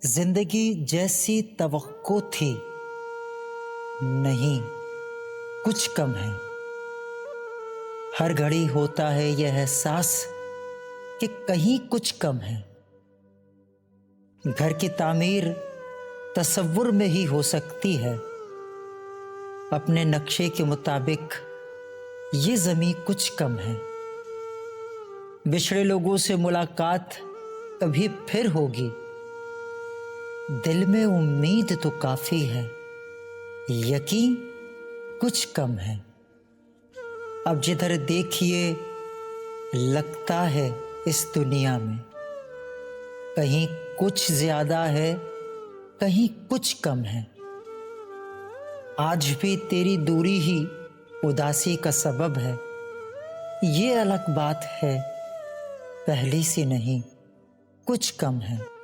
जिंदगी जैसी तवक्को थी, नहीं कुछ कम है। हर घड़ी होता है यह एहसास कि कहीं कुछ कम है। घर की तामीर तसव्वुर में ही हो सकती है, अपने नक्शे के मुताबिक ये ज़मीं कुछ कम है। बिछड़े लोगों से मुलाकात कभी फिर होगी, दिल में उम्मीद तो काफी है, यकीन कुछ कम है। अब जिधर देखिए लगता है इस दुनिया में कहीं कुछ ज्यादा है, कहीं कुछ कम है। आज भी तेरी दूरी ही उदासी का सबब है, ये अलग बात है, पहली सी नहीं कुछ कम है।